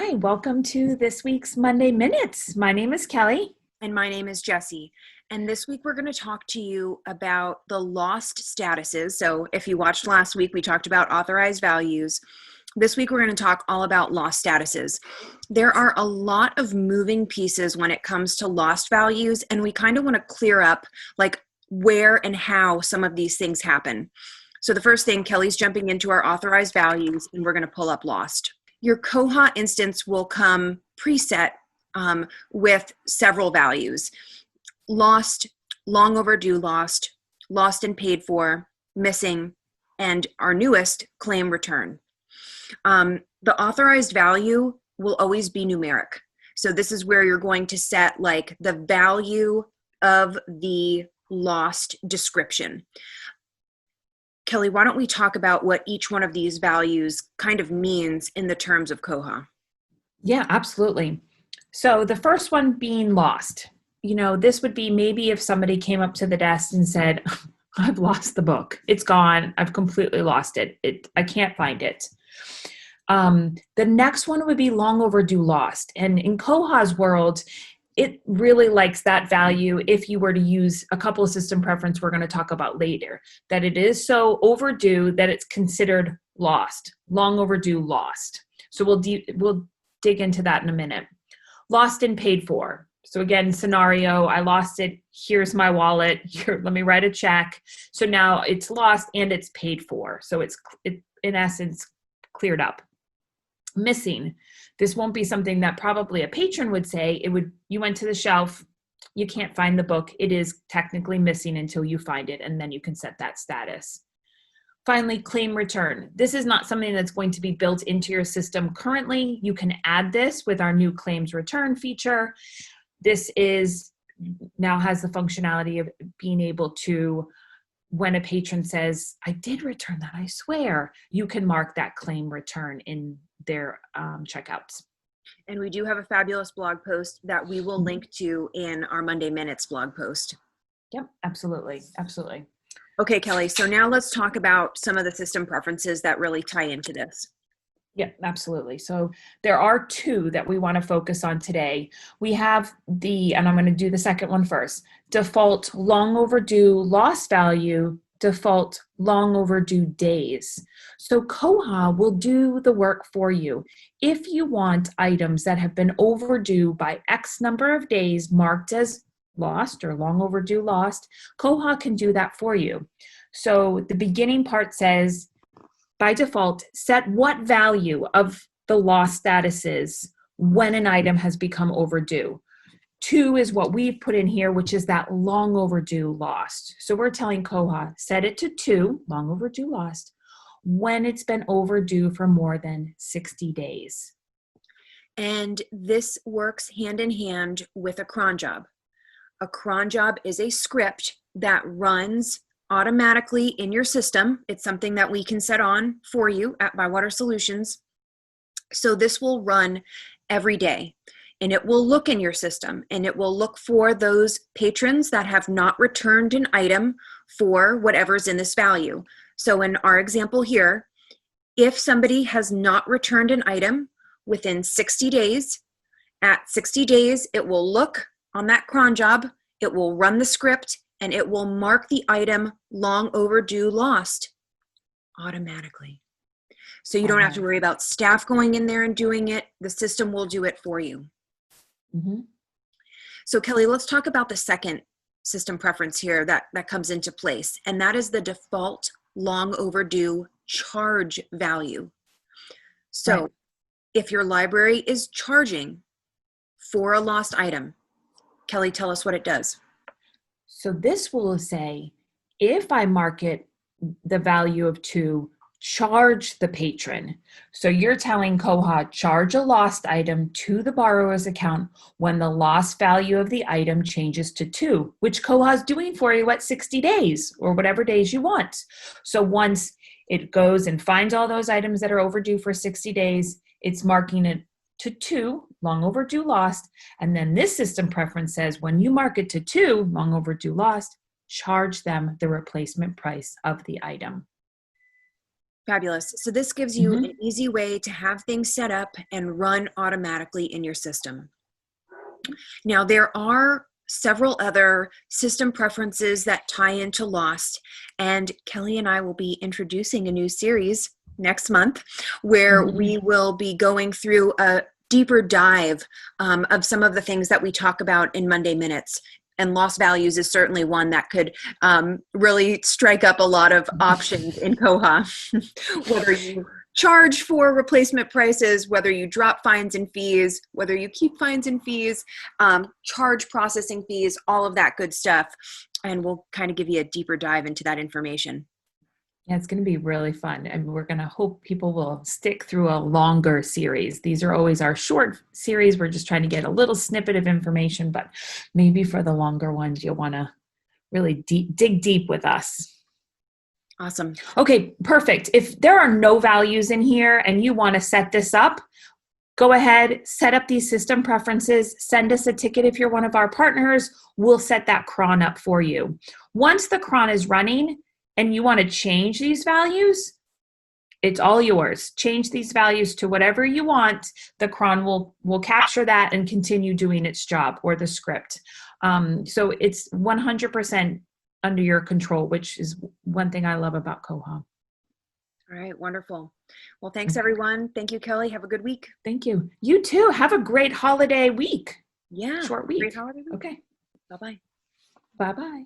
Hi, welcome to this week's Monday Minutes. My name is Kelly. And my name is Jessie. And this week we're going to talk to you about the lost statuses. So if you watched last week, we talked about authorized values. This week we're going to talk all about lost statuses. There are a lot of moving pieces when it comes to lost values, and we kind of want to clear up like where and how some of these things happen. So the first thing, Kelly's jumping into our authorized values, and we're going to pull up lost. Your Koha instance will come preset with several values: lost, long overdue lost, lost and paid for, missing, and our newest, claim return. The authorized value will always be numeric. So this is where you're going to set like the value of the lost description. Kelly, why don't we talk about what each one of these values kind of means in the terms of Koha? Yeah, absolutely. So the first one being lost. This would be maybe if somebody came up to the desk and said, I've lost the book. It's gone. I've completely lost it. I can't find it. The next one would be long overdue lost. And in Koha's world, it really likes that value if you were to use a couple of system preference we're going to talk about later, that it is so overdue that it's considered lost, long overdue lost. So we'll dig into that in a minute. Lost and paid for. So again, scenario, I lost it. Here's my wallet. Here, let me write a check. So now it's lost and it's paid for. So it's in essence cleared up. Missing. This won't be something that probably a patron would say. You went to the shelf, you can't find the book. It is technically missing until you find it, and then you can set that status. Finally, claim return. This is not something that's going to be built into your system currently. You can add this with our new claims return feature. This now has the functionality of being able to, when a patron says, I did return that, I swear, you can mark that claim return in their checkouts. And we do have a fabulous blog post that we will link to in our Monday Minutes blog post. Yep, absolutely. Absolutely. Okay, Kelly, so now let's talk about some of the system preferences that really tie into this. Yeah, absolutely. So there are two that we want to focus on today. We have and I'm going to do the second one first, default long overdue lost value, default long overdue days. So Koha will do the work for you. If you want items that have been overdue by X number of days marked as lost or long overdue lost, Koha can do that for you. So the beginning part says, by default, set what value of the lost status is when an item has become overdue. 2 is what we've put in here, which is that long overdue lost. So we're telling Koha, set it to 2, long overdue lost, when it's been overdue for more than 60 days. And this works hand in hand with a cron job. A cron job is a script that runs automatically in your system. It's something that we can set on for you at Bywater Solutions. So this will run every day, and it will look in your system, and it will look for those patrons that have not returned an item for whatever's in this value. So in our example here, if somebody has not returned an item within 60 days, at 60 days, it will look on that cron job, it will run the script, and it will mark the item long overdue lost automatically. So you don't have to worry about staff going in there and doing it. The system will do it for you. Mm-hmm. So Kelly, let's talk about the second system preference here that comes into place, and that is the default long overdue charge value. So right. If your library is charging for a lost item, Kelly, tell us what it does. So this will say, if I mark it the value of 2, charge the patron. So you're telling Koha, charge a lost item to the borrower's account when the lost value of the item changes to 2, which Koha is doing for you at 60 days or whatever days you want. So once it goes and finds all those items that are overdue for 60 days, it's marking it to 2, long overdue lost. And then this system preference says, when you mark it to 2, long overdue lost, charge them the replacement price of the item. Fabulous. So this gives you an easy way to have things set up and run automatically in your system. Now, there are several other system preferences that tie into Lost, and Kelly and I will be introducing a new series next month where we will be going through a deeper dive of some of the things that we talk about in Monday Minutes. And Lost Values is certainly one that could really strike up a lot of options in Koha. Whether you charge for replacement prices, whether you drop fines and fees, whether you keep fines and fees, charge processing fees, all of that good stuff. And we'll kind of give you a deeper dive into that information. Yeah, it's going to be really fun. And we're going to hope people will stick through a longer series. These are always our short series. We're just trying to get a little snippet of information, but maybe for the longer ones, you'll want to really dig deep with us. Awesome. Okay, perfect. If there are no values in here and you want to set this up, go ahead, set up these system preferences, send us a ticket if you're one of our partners. We'll set that cron up for you. Once the cron is running, and you want to change these values, it's all yours. Change these values to whatever you want. The cron will capture that and continue doing its job, or the script. So it's 100% under your control, which is one thing I love about Koha. All right, wonderful. Well, thanks everyone. Thank you, Kelly. Have a good week. Thank you. You too. Have a great holiday week. Yeah. Short week. Great holiday week. Okay. Bye-bye. Bye-bye.